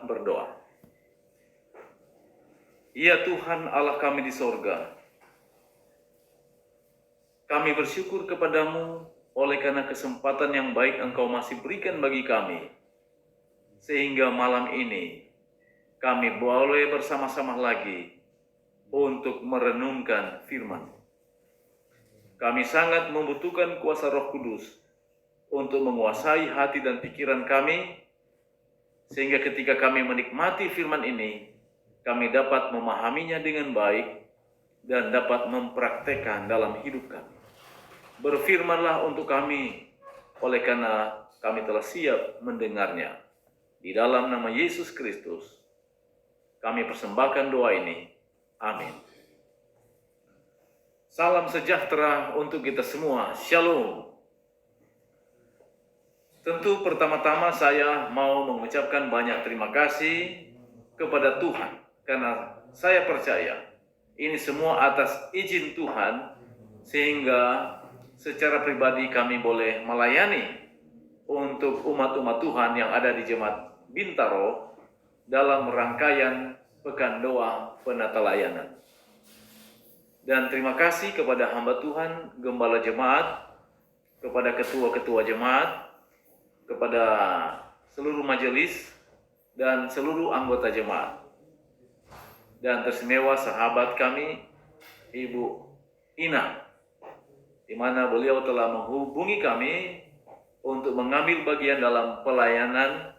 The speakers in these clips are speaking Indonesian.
Berdoa. Ya Tuhan Allah kami di sorga, kami bersyukur kepadamu oleh karena kesempatan yang baik Engkau masih berikan bagi kami, sehingga malam ini kami boleh bersama-sama lagi untuk merenungkan firman. Kami sangat membutuhkan kuasa Roh Kudus untuk menguasai hati dan pikiran kami, sehingga ketika kami menikmati firman ini, kami dapat memahaminya dengan baik dan dapat mempraktekkan dalam hidup kami. Berfirmanlah untuk kami, oleh karena kami telah siap mendengarnya. Di dalam nama Yesus Kristus, kami persembahkan doa ini. Amin. Salam sejahtera untuk kita semua. Shalom. Tentu pertama-tama saya mau mengucapkan banyak terima kasih kepada Tuhan, karena saya percaya ini semua atas izin Tuhan, sehingga secara pribadi kami boleh melayani untuk umat-umat Tuhan yang ada di Jemaat Bintaro dalam rangkaian Pekan Doa Penata Layanan. Dan terima kasih kepada hamba Tuhan, Gembala Jemaat, kepada ketua-ketua jemaat, kepada seluruh majelis dan seluruh anggota jemaat. Dan teristimewa sahabat kami, Ibu Ina, di mana beliau telah menghubungi kami untuk mengambil bagian dalam pelayanan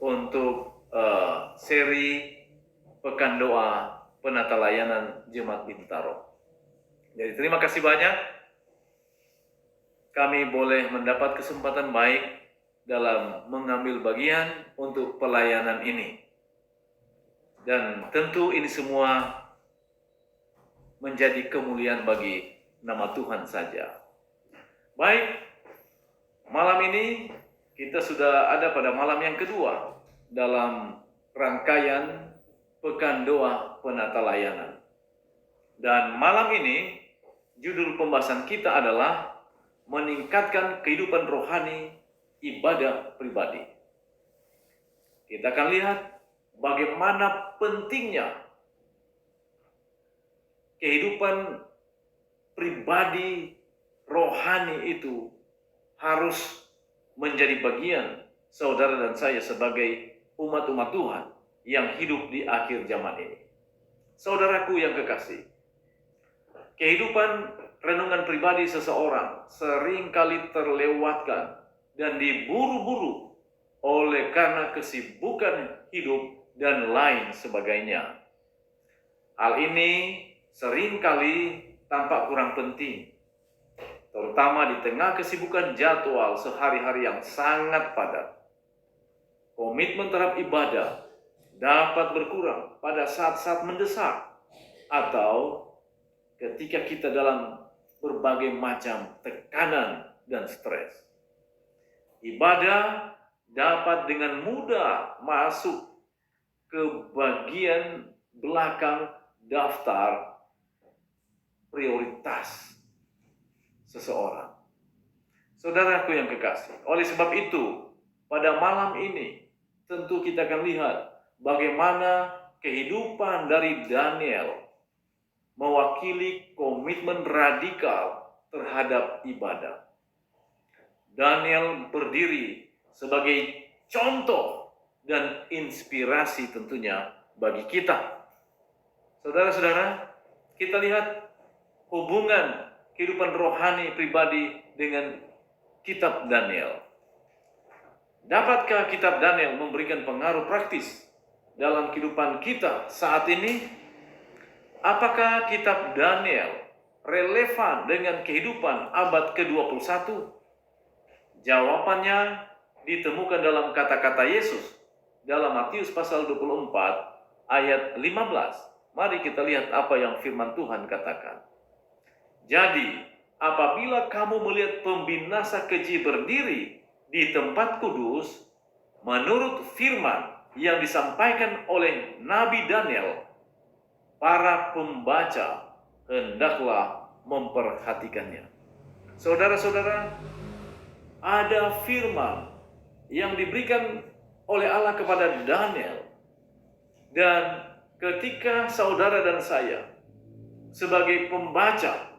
untuk seri Pekan Doa Penata Layanan Jemaat Bintaro. Jadi terima kasih banyak. Kami boleh mendapat kesempatan baik dalam mengambil bagian untuk pelayanan ini. Dan tentu ini semua menjadi kemuliaan bagi nama Tuhan saja. Baik, malam ini kita sudah ada pada malam yang kedua dalam rangkaian Pekan Doa Penata Layanan. Dan malam ini judul pembahasan kita adalah meningkatkan kehidupan rohani ibadah pribadi. Kita akan lihat bagaimana pentingnya kehidupan pribadi rohani itu harus menjadi bagian saudara dan saya sebagai umat-umat Tuhan yang hidup di akhir zaman ini. Saudaraku yang kekasih, kehidupan renungan pribadi seseorang seringkali terlewatkan dan diburu-buru oleh karena kesibukan hidup dan lain sebagainya. Hal ini seringkali tampak kurang penting, terutama di tengah kesibukan jadwal sehari-hari yang sangat padat. Komitmen terhadap ibadah dapat berkurang pada saat-saat mendesak atau ketika kita dalam berbagai macam tekanan dan stres. Ibadah dapat dengan mudah masuk ke bagian belakang daftar prioritas seseorang. Saudaraku yang kekasih, oleh sebab itu, pada malam ini tentu kita akan lihat bagaimana kehidupan dari Daniel mewakili komitmen radikal terhadap ibadah. Daniel berdiri sebagai contoh dan inspirasi tentunya bagi kita. Saudara-saudara, kita lihat hubungan kehidupan rohani pribadi dengan kitab Daniel. Dapatkah kitab Daniel memberikan pengaruh praktis dalam kehidupan kita saat ini? Apakah kitab Daniel relevan dengan kehidupan abad ke-21? Jawabannya ditemukan dalam kata-kata Yesus dalam Matius pasal 24 ayat 15. Mari kita lihat apa yang firman Tuhan katakan. Jadi, apabila kamu melihat pembinasa keji berdiri di tempat kudus, menurut firman yang disampaikan oleh Nabi Daniel, para pembaca hendaklah memperhatikannya. Saudara-saudara, ada firman yang diberikan oleh Allah kepada Daniel. Dan ketika saudara dan saya sebagai pembaca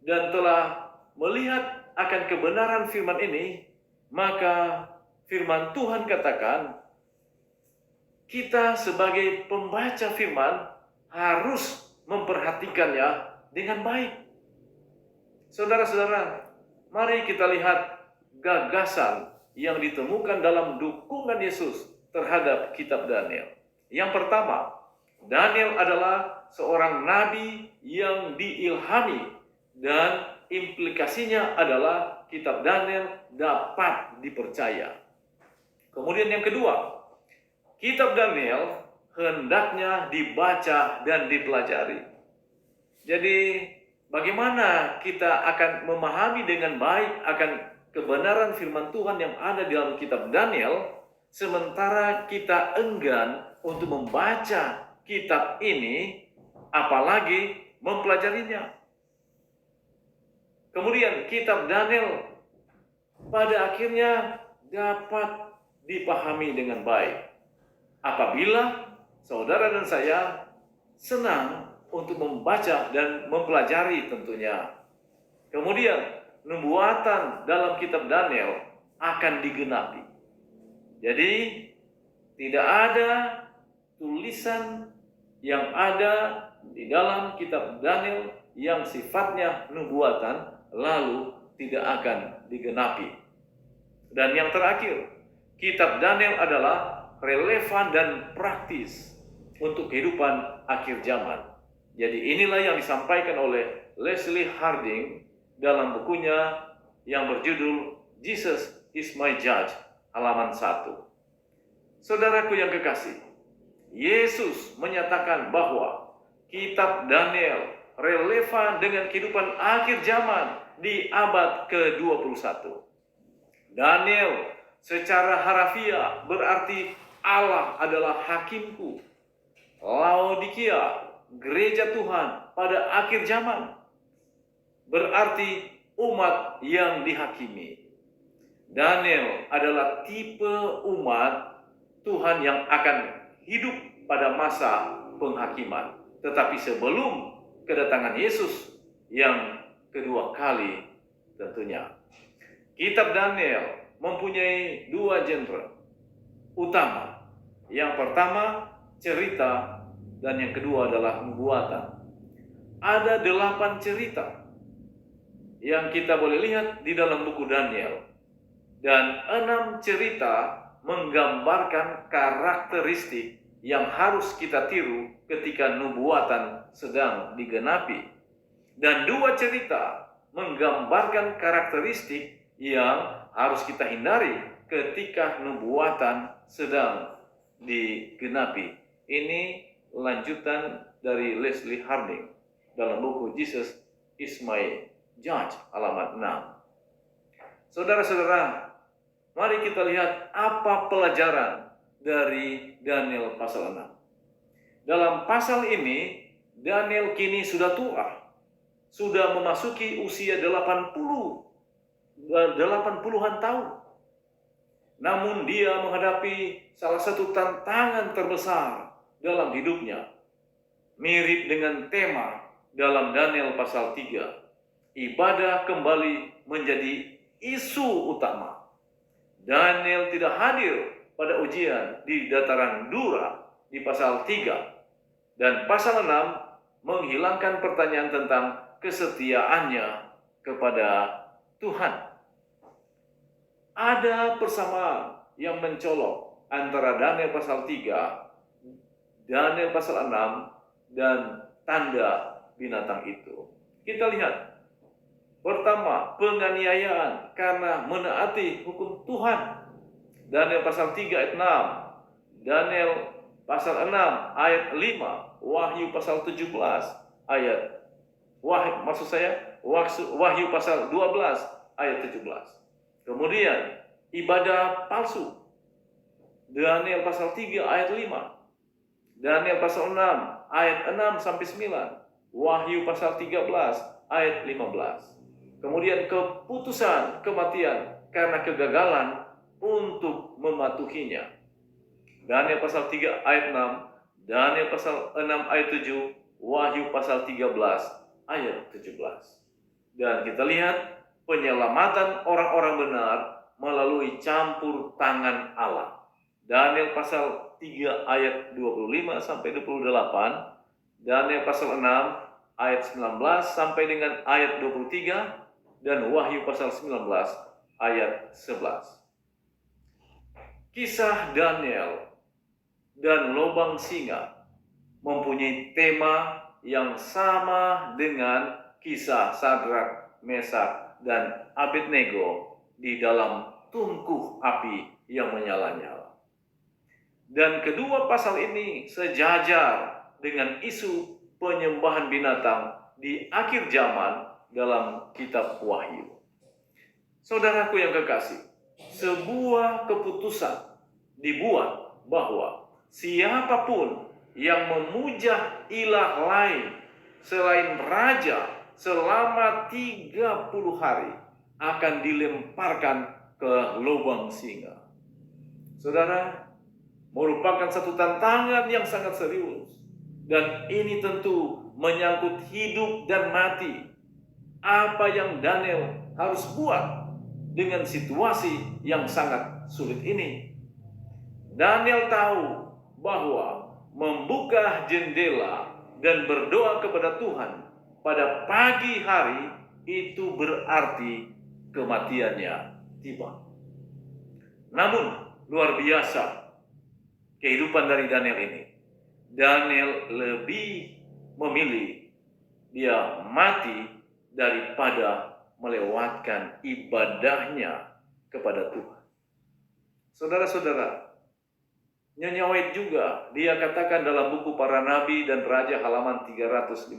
dan telah melihat akan kebenaran firman ini, maka firman Tuhan katakan, kita sebagai pembaca firman harus memperhatikannya dengan baik. Saudara-saudara, mari kita lihat gagasan yang ditemukan dalam dukungan Yesus terhadap kitab Daniel. Yang pertama, Daniel adalah seorang nabi yang diilhami dan implikasinya adalah kitab Daniel dapat dipercaya. Kemudian yang kedua, kitab Daniel hendaknya dibaca dan dipelajari. Jadi, bagaimana kita akan memahami dengan baik akan kebenaran firman Tuhan yang ada di dalam kitab Daniel, sementara kita enggan untuk membaca kitab ini, apalagi mempelajarinya. Kemudian kitab Daniel pada akhirnya dapat dipahami dengan baik apabila saudara dan saya senang untuk membaca dan mempelajari tentunya. Kemudian nubuatan dalam kitab Daniel akan digenapi. Jadi tidak ada tulisan yang ada di dalam kitab Daniel yang sifatnya nubuatan lalu tidak akan digenapi. Dan yang terakhir, kitab Daniel adalah relevan dan praktis untuk kehidupan akhir zaman. Jadi inilah yang disampaikan oleh Leslie Harding dalam bukunya yang berjudul Jesus is my Judge, halaman 1. Saudaraku yang kekasih, Yesus menyatakan bahwa kitab Daniel relevan dengan kehidupan akhir zaman di abad ke-21. Daniel secara harafiah berarti Allah adalah hakimku. Laodikia, gereja Tuhan pada akhir zaman, berarti umat yang dihakimi. Daniel adalah tipe umat Tuhan yang akan hidup pada masa penghakiman. Tetapi sebelum kedatangan Yesus yang kedua kali tentunya. Kitab Daniel mempunyai dua genre utama. Yang pertama cerita dan yang kedua adalah nubuatan. Ada 8 cerita yang kita boleh lihat di dalam buku Daniel. Dan 6 cerita menggambarkan karakteristik yang harus kita tiru ketika nubuatan sedang digenapi. Dan 2 cerita menggambarkan karakteristik yang harus kita hindari ketika nubuatan sedang digenapi. Ini lanjutan dari Leslie Harding dalam buku Jesus is my Judge, halaman 6. Saudara-saudara, mari kita lihat apa pelajaran dari Daniel pasal 6. Dalam pasal ini, Daniel kini sudah tua, sudah memasuki usia 80-an tahun. Namun dia menghadapi salah satu tantangan terbesar dalam hidupnya. Mirip dengan tema dalam Daniel pasal 3. Ibadah kembali menjadi isu utama. Daniel tidak hadir pada ujian di dataran Dura di pasal 3. Dan pasal 6 menghilangkan pertanyaan tentang kesetiaannya kepada Tuhan. Ada persamaan yang mencolok antara Daniel pasal 3, Daniel pasal 6, dan tanda binatang itu. Kita lihat. Pertama, penganiayaan karena menaati hukum Tuhan. Daniel pasal 3 ayat 6. Daniel pasal 6 ayat 5. Wahyu pasal 17 ayat Wahyu pasal 12 ayat 17. Kemudian ibadah palsu. Daniel pasal 3 ayat 5. Daniel pasal 6 ayat 6 sampai 9. Wahyu pasal 13 ayat 15. Kemudian keputusan kematian karena kegagalan untuk mematuhinya. Daniel pasal 3 ayat 6, Daniel pasal 6 ayat 7, Wahyu pasal 13 ayat 17. Dan kita lihat penyelamatan orang-orang benar melalui campur tangan Allah. Daniel pasal 3 ayat 25 sampai 28, Daniel pasal 6 ayat 19 sampai dengan ayat 23, dan Wahyu pasal 19 ayat 11. Kisah Daniel dan lubang singa mempunyai tema yang sama dengan kisah Sadrak, Mesak, dan Abednego di dalam tungku api yang menyala-nyala. Dan kedua pasal ini sejajar dengan isu penyembahan binatang di akhir zaman dalam kitab Wahyu. Saudaraku yang kekasih, sebuah keputusan dibuat bahwa siapapun yang memuja ilah lain selain raja selama 30 hari akan dilemparkan ke lubang singa. Saudara, merupakan satu tantangan yang sangat serius, dan ini tentu menyangkut hidup dan mati. Apa yang Daniel harus buat dengan situasi yang sangat sulit ini? Daniel tahu bahwa membuka jendela dan berdoa kepada Tuhan pada pagi hari itu berarti kematiannya tiba. Namun luar biasa kehidupan dari Daniel ini. Daniel lebih memilih dia mati daripada melewatkan ibadahnya kepada Tuhan. Saudara-saudara, Nyonya White juga dia katakan dalam buku Para Nabi dan Raja halaman 315.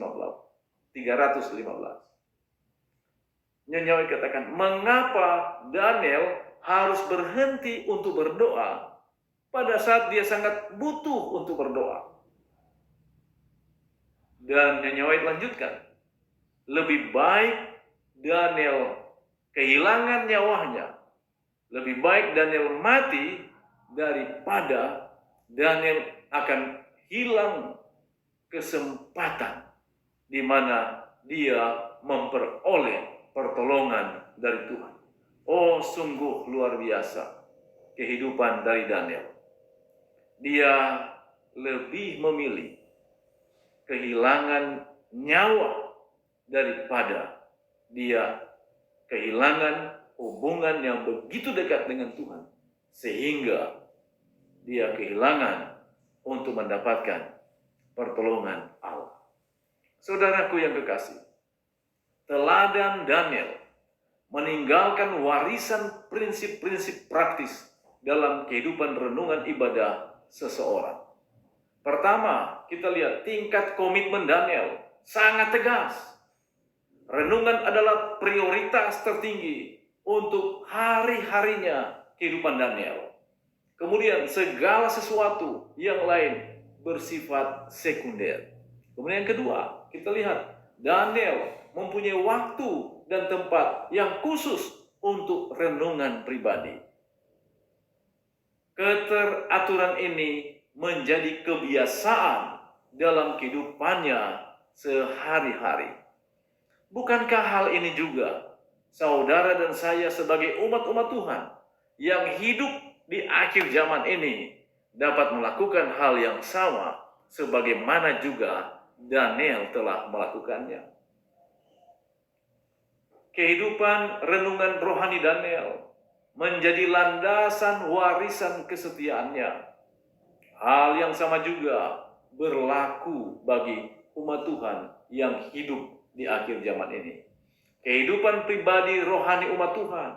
Nyonya White katakan, mengapa Daniel harus berhenti untuk berdoa pada saat dia sangat butuh untuk berdoa? Dan Nyonya White lanjutkan, lebih baik Daniel kehilangan nyawanya, lebih baik Daniel mati daripada Daniel akan hilang kesempatan di mana dia memperoleh pertolongan dari Tuhan. Oh, sungguh luar biasa kehidupan dari Daniel. Dia lebih memilih kehilangan nyawa daripada dia kehilangan hubungan yang begitu dekat dengan Tuhan, sehingga dia kehilangan untuk mendapatkan pertolongan Allah. Saudaraku yang kekasih, teladan Daniel meninggalkan warisan prinsip-prinsip praktis dalam kehidupan renungan ibadah seseorang. Pertama, kita lihat tingkat komitmen Daniel sangat tegas. Renungan adalah prioritas tertinggi untuk hari-harinya kehidupan Daniel. Kemudian segala sesuatu yang lain bersifat sekunder. Kemudian yang kedua, kita lihat Daniel mempunyai waktu dan tempat yang khusus untuk renungan pribadi. Keteraturan ini menjadi kebiasaan dalam kehidupannya sehari-hari. Bukankah hal ini juga saudara dan saya sebagai umat-umat Tuhan yang hidup di akhir zaman ini dapat melakukan hal yang sama sebagaimana juga Daniel telah melakukannya? Kehidupan renungan rohani Daniel menjadi landasan warisan kesetiaannya. Hal yang sama juga berlaku bagi umat Tuhan yang hidup di akhir zaman ini. Kehidupan pribadi rohani umat Tuhan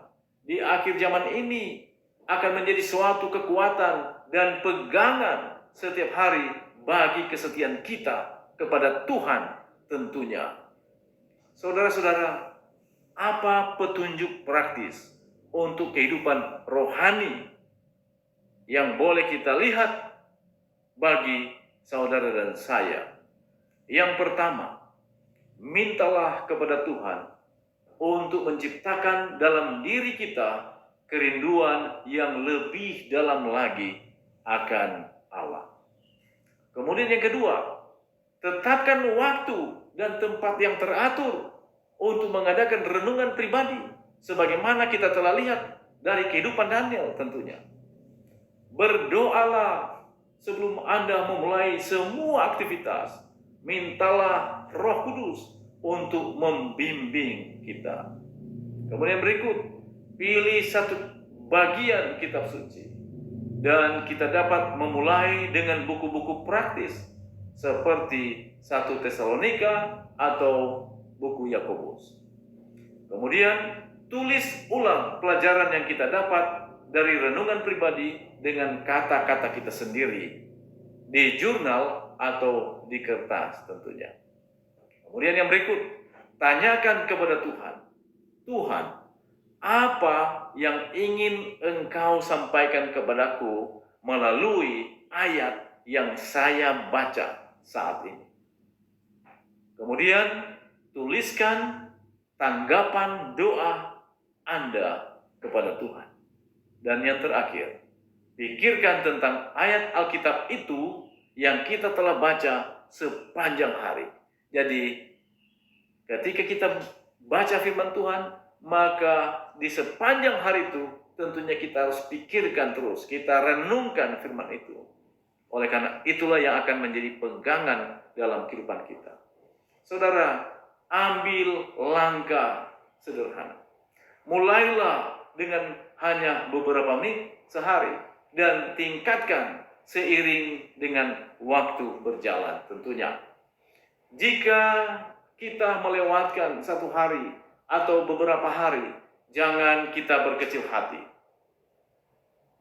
di akhir zaman ini akan menjadi suatu kekuatan dan pegangan setiap hari bagi kesetiaan kita kepada Tuhan tentunya. Saudara-saudara, apa petunjuk praktis untuk kehidupan rohani yang boleh kita lihat bagi saudara dan saya? Yang pertama, mintalah kepada Tuhan untuk menciptakan dalam diri kita kerinduan yang lebih dalam lagi akan Allah. Kemudian yang kedua, tetapkan waktu dan tempat yang teratur untuk mengadakan renungan pribadi, sebagaimana kita telah lihat dari kehidupan Daniel tentunya. Berdoalah sebelum Anda memulai semua aktivitas. Mintalah Roh Kudus untuk membimbing kita. Kemudian berikut, pilih satu bagian kitab suci. Dan kita dapat memulai dengan buku-buku praktis seperti 1 Tesalonika atau buku Yakobus. Kemudian tulis ulang pelajaran yang kita dapat dari renungan pribadi dengan kata-kata kita sendiri di jurnal atau di kertas tentunya. Kemudian yang berikut, tanyakan kepada Tuhan, Tuhan, apa yang ingin Engkau sampaikan kepadaku melalui ayat yang saya baca saat ini? Kemudian tuliskan tanggapan doa Anda kepada Tuhan. Dan yang terakhir, pikirkan tentang ayat Alkitab itu yang kita telah baca sepanjang hari. Jadi, ketika kita baca firman Tuhan, maka di sepanjang hari itu tentunya kita harus pikirkan terus, kita renungkan firman itu. Oleh karena itulah yang akan menjadi pegangan dalam kehidupan kita. Saudara, ambil langkah sederhana. Mulailah dengan hanya beberapa menit sehari dan tingkatkan seiring dengan waktu berjalan tentunya. Jika kita melewatkan satu hari atau beberapa hari, jangan kita berkecil hati.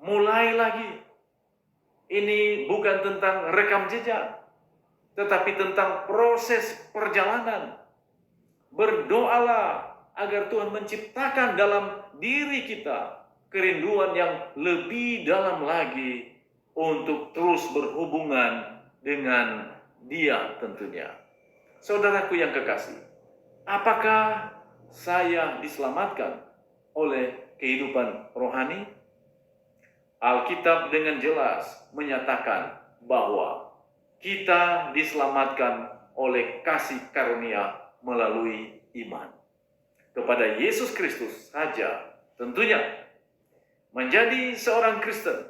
Mulai lagi. Ini bukan tentang rekam jejak, tetapi tentang proses perjalanan. Berdoalah agar Tuhan menciptakan dalam diri kita kerinduan yang lebih dalam lagi untuk terus berhubungan dengan Dia tentunya. Saudaraku yang kekasih, apakah saya diselamatkan oleh kehidupan rohani? Alkitab dengan jelas menyatakan bahwa kita diselamatkan oleh kasih karunia melalui iman kepada Yesus Kristus saja. Tentunya menjadi seorang Kristen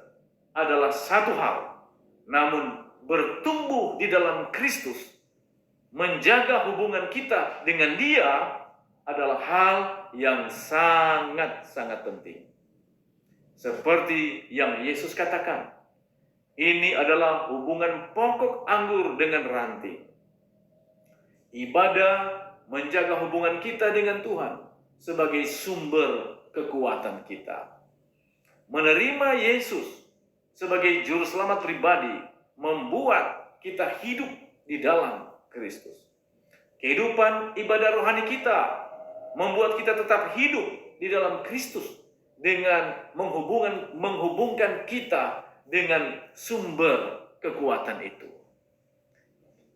adalah satu hal, namun bertumbuh di dalam Kristus, menjaga hubungan kita dengan Dia adalah hal yang sangat-sangat penting. Seperti yang Yesus katakan, ini adalah hubungan pokok anggur dengan ranting. Ibadah menjaga hubungan kita dengan Tuhan sebagai sumber kekuatan kita. Menerima Yesus sebagai juru selamat pribadi membuat kita hidup di dalam Kristus. Kehidupan ibadah rohani kita membuat kita tetap hidup di dalam Kristus dengan menghubungkan kita dengan sumber kekuatan itu.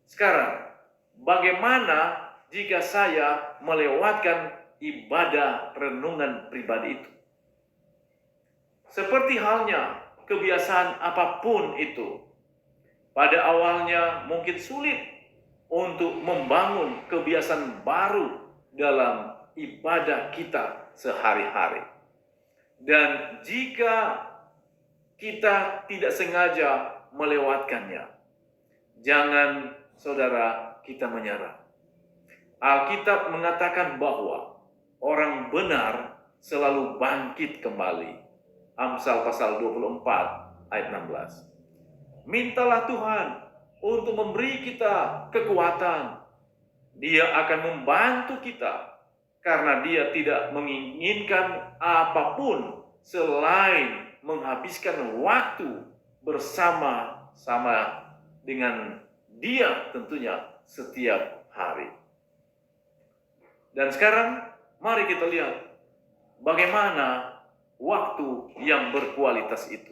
Sekarang, bagaimana jika saya melewatkan ibadah renungan pribadi itu? Seperti halnya kebiasaan apapun itu, pada awalnya mungkin sulit untuk membangun kebiasaan baru dalam ibadah kita sehari-hari. Dan jika kita tidak sengaja melewatkannya, jangan saudara kita menyerah. Alkitab mengatakan bahwa orang benar selalu bangkit kembali. Amsal pasal 24 ayat 16. Mintalah Tuhan untuk memberi kita kekuatan. Dia akan membantu kita karena Dia tidak menginginkan apapun selain menghabiskan waktu bersama-sama dengan Dia tentunya setiap hari. Dan sekarang mari kita lihat bagaimana waktu yang berkualitas itu.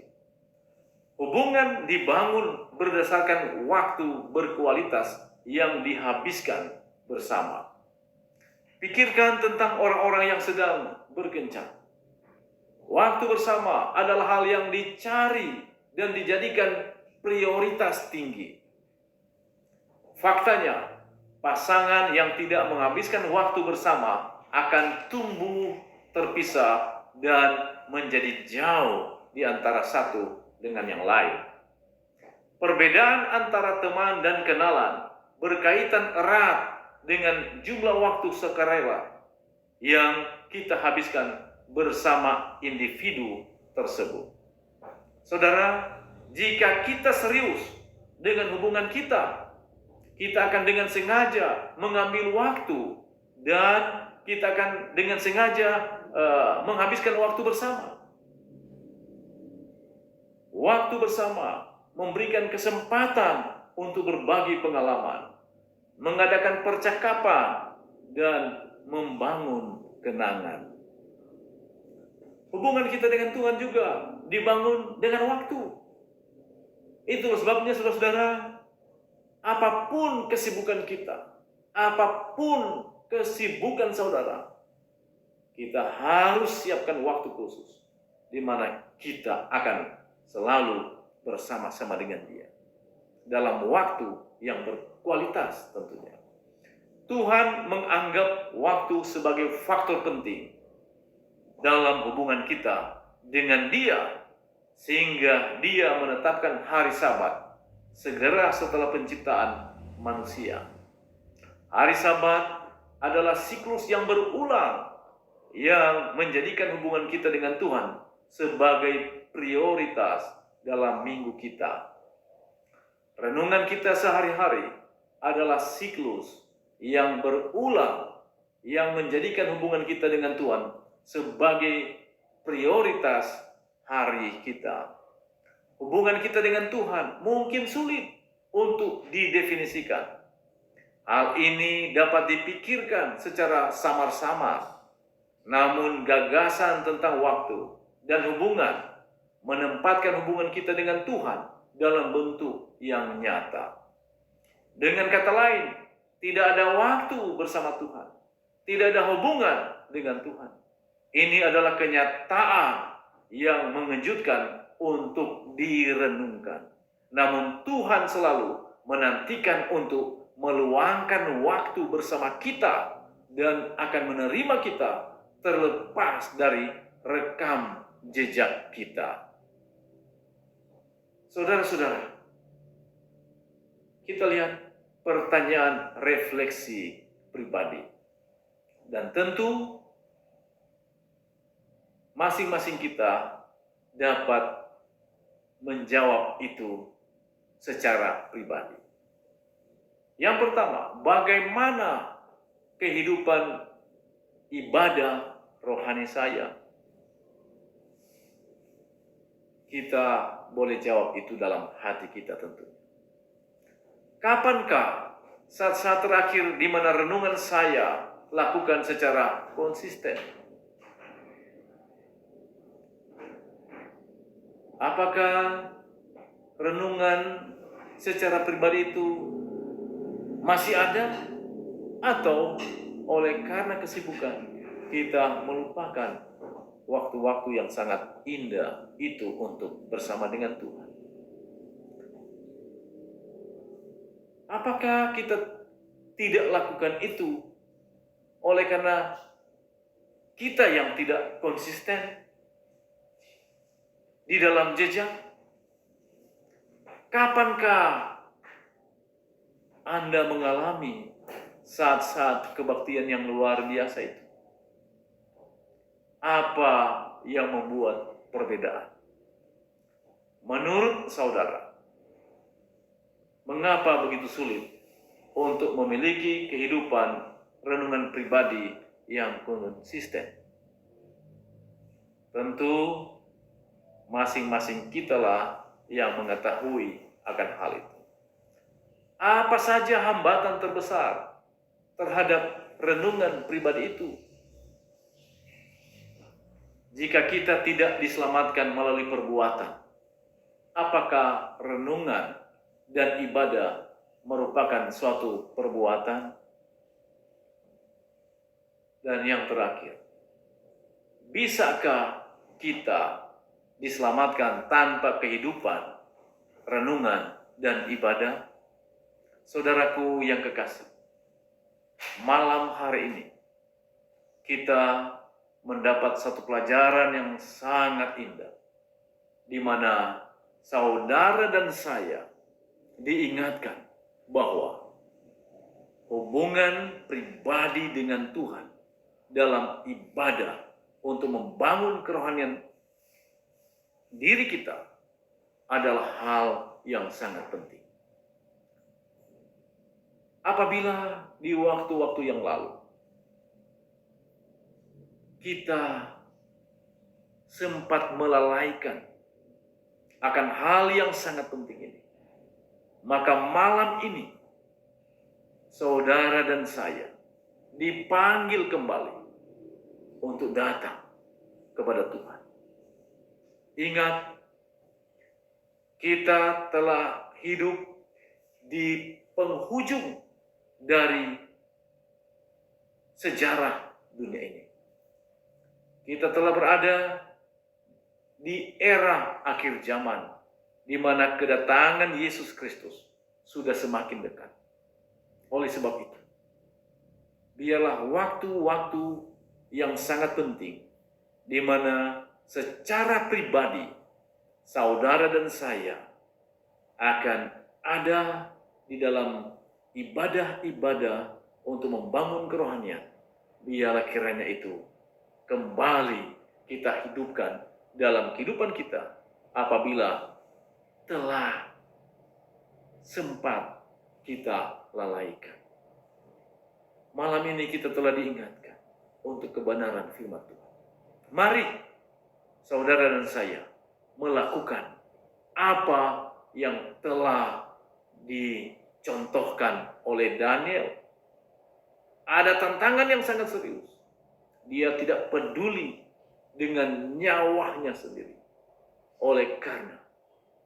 Hubungan dibangun berdasarkan waktu berkualitas yang dihabiskan bersama. Pikirkan tentang orang-orang yang sedang berkencan. Waktu bersama adalah hal yang dicari dan dijadikan prioritas tinggi. Faktanya, pasangan yang tidak menghabiskan waktu bersama akan tumbuh terpisah dan menjadi jauh di antara satu dengan yang lain. Perbedaan antara teman dan kenalan berkaitan erat dengan jumlah waktu sukarela yang kita habiskan bersama individu tersebut. Saudara, jika kita serius dengan hubungan kita akan dengan sengaja mengambil waktu dan kita akan dengan sengaja menghabiskan waktu bersama. Waktu bersama memberikan kesempatan untuk berbagi pengalaman, mengadakan percakapan, dan membangun kenangan. Hubungan kita dengan Tuhan juga dibangun dengan waktu. Itu sebabnya saudara-saudara, apapun kesibukan kita, apapun kesibukan saudara, kita harus siapkan waktu khusus di mana kita akan selalu bersama-sama dengan Dia dalam waktu yang berkualitas tentunya. Tuhan menganggap waktu sebagai faktor penting dalam hubungan kita dengan Dia, sehingga Dia menetapkan hari Sabat segera setelah penciptaan manusia. Hari Sabat adalah siklus yang berulang yang menjadikan hubungan kita dengan Tuhan sebagai prioritas dalam minggu kita. Renungan kita sehari-hari adalah siklus yang berulang yang menjadikan hubungan kita dengan Tuhan sebagai prioritas hari kita. Hubungan kita dengan Tuhan mungkin sulit untuk didefinisikan. Hal ini dapat dipikirkan secara samar-samar, namun gagasan tentang waktu dan hubungan menempatkan hubungan kita dengan Tuhan dalam bentuk yang nyata. Dengan kata lain, tidak ada waktu bersama Tuhan, tidak ada hubungan dengan Tuhan. Ini adalah kenyataan yang mengejutkan untuk direnungkan. Namun Tuhan selalu menantikan untuk meluangkan waktu bersama kita dan akan menerima kita terlepas dari rekam jejak kita. Saudara-saudara, kita lihat pertanyaan refleksi pribadi. Dan tentu masing-masing kita dapat menjawab itu secara pribadi. Yang pertama, bagaimana kehidupan ibadah rohani saya? Kita boleh jawab itu dalam hati kita tentu. Kapankah saat-saat terakhir di mana renungan saya lakukan secara konsisten? Apakah renungan secara pribadi itu masih ada? Atau oleh karena kesibukan kita melupakan waktu-waktu yang sangat indah itu untuk bersama dengan Tuhan? Apakah kita tidak lakukan itu oleh karena kita yang tidak konsisten di dalam jejak? Kapankah Anda mengalami saat-saat kebaktian yang luar biasa itu? Apa yang membuat perbedaan? Menurut saudara, mengapa begitu sulit untuk memiliki kehidupan renungan pribadi yang konsisten? Tentu masing-masing kitalah yang mengetahui akan hal itu. Apa saja hambatan terbesar terhadap renungan pribadi itu? Jika kita tidak diselamatkan melalui perbuatan, apakah renungan dan ibadah merupakan suatu perbuatan? Dan yang terakhir, bisakah kita diselamatkan tanpa kehidupan, renungan, dan ibadah? Saudaraku yang kekasih, malam hari ini kita mendapat satu pelajaran yang sangat indah, di mana saudara dan saya diingatkan bahwa hubungan pribadi dengan Tuhan dalam ibadah untuk membangun kerohanian diri kita adalah hal yang sangat penting. Apabila di waktu-waktu yang lalu kita sempat melalaikan akan hal yang sangat penting ini, maka malam ini saudara dan saya dipanggil kembali untuk datang kepada Tuhan. Ingat, kita telah hidup di penghujung dari sejarah dunia ini. Kita telah berada di era akhir zaman, di mana kedatangan Yesus Kristus sudah semakin dekat. Oleh sebab itu, biarlah waktu-waktu yang sangat penting, di mana secara pribadi saudara dan saya akan ada di dalam ibadah-ibadah untuk membangun kerohanian. Biarlah kiranya itu kembali kita hidupkan dalam kehidupan kita apabila telah sempat kita lalaikan. Malam ini kita telah diingatkan untuk kebenaran firman Tuhan. Mari saudara dan saya melakukan apa yang telah dicontohkan oleh Daniel. Ada tantangan yang sangat serius. Dia tidak peduli dengan nyawanya sendiri. Oleh karena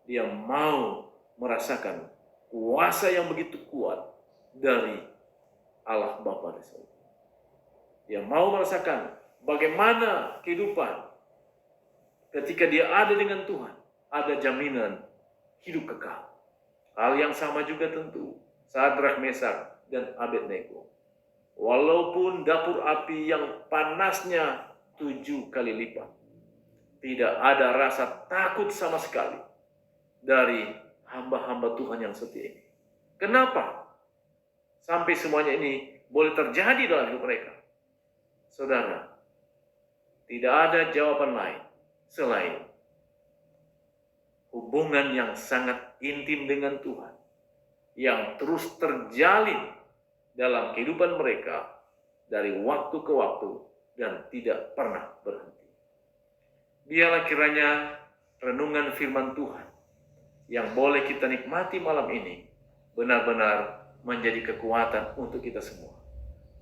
dia mau merasakan kuasa yang begitu kuat dari Allah Bapa di surga. Dia mau merasakan bagaimana kehidupan ketika dia ada dengan Tuhan. Ada jaminan hidup kekal. Hal yang sama juga tentu Sadrak, Mesak, dan Abednego. Walaupun dapur api yang panasnya 7 kali lipat, tidak ada rasa takut sama sekali dari hamba-hamba Tuhan yang setia ini. Kenapa sampai semuanya ini boleh terjadi dalam hidup mereka? Saudara, tidak ada jawaban lain selain hubungan yang sangat intim dengan Tuhan, yang terus terjalin dalam kehidupan mereka dari waktu ke waktu dan tidak pernah berhenti. Biarlah kiranya renungan firman Tuhan yang boleh kita nikmati malam ini benar-benar menjadi kekuatan untuk kita semua.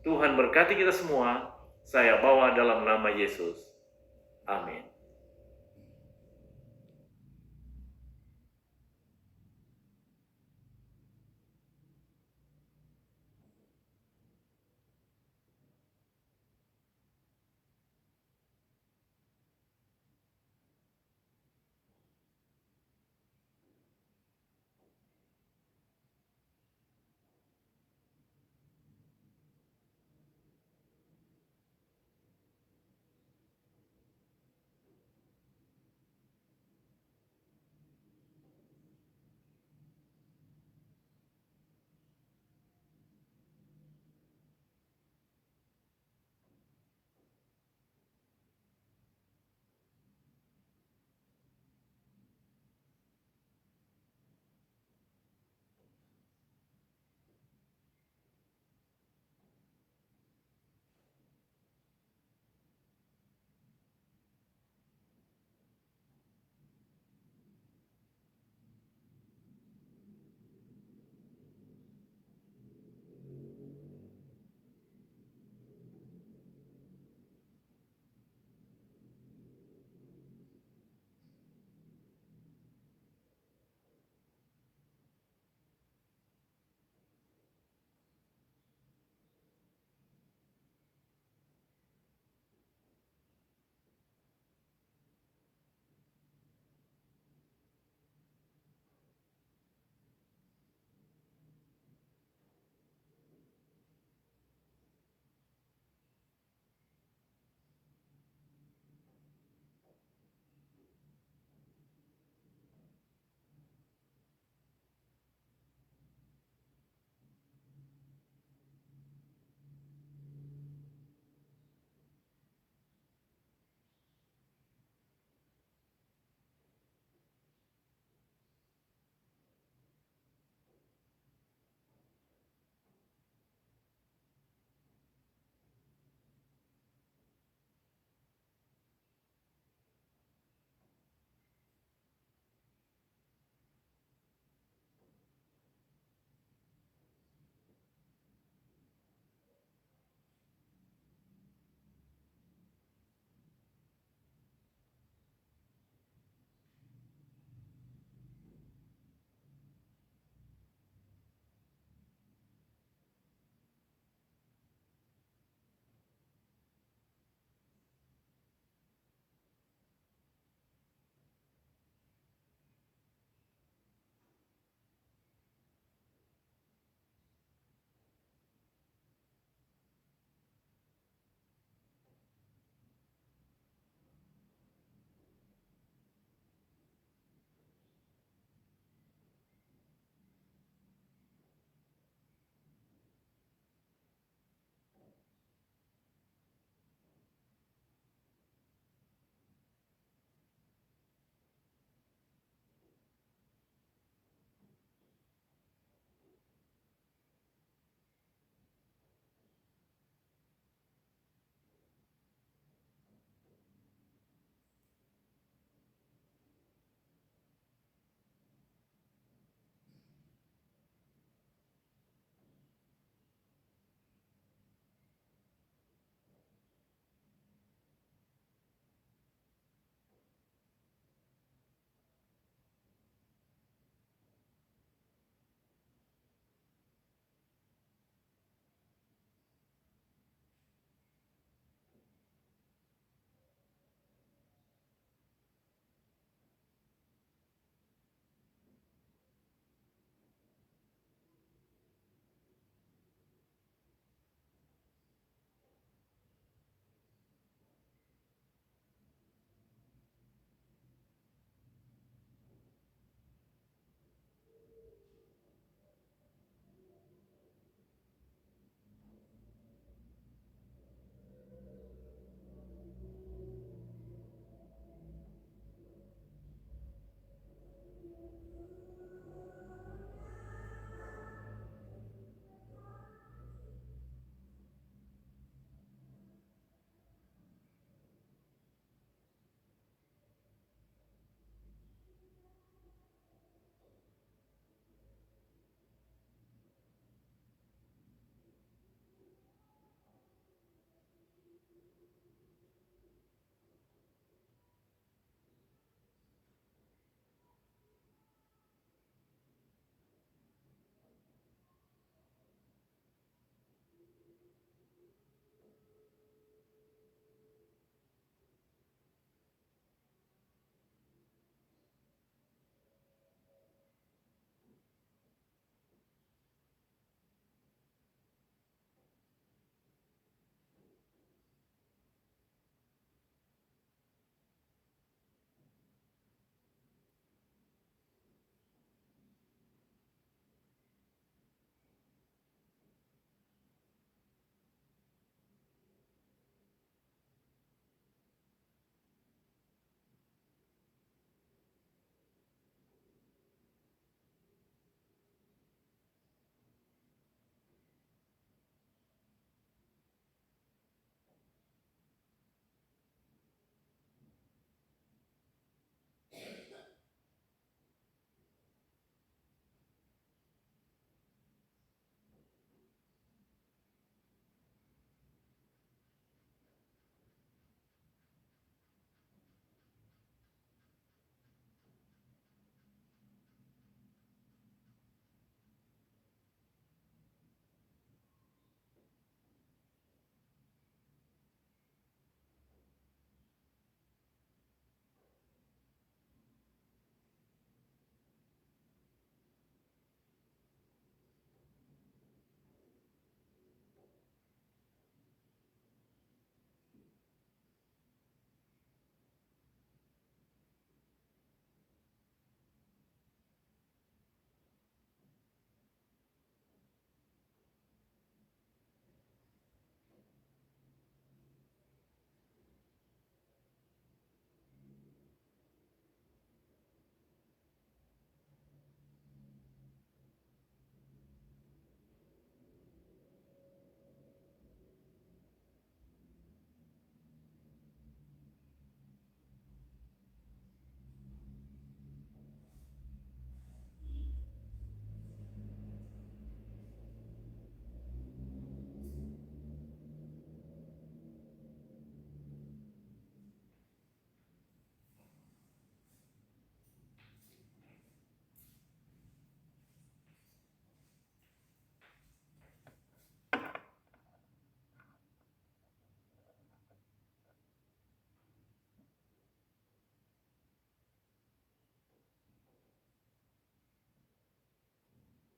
Tuhan berkati kita semua. Saya bawa dalam nama Yesus. Amin.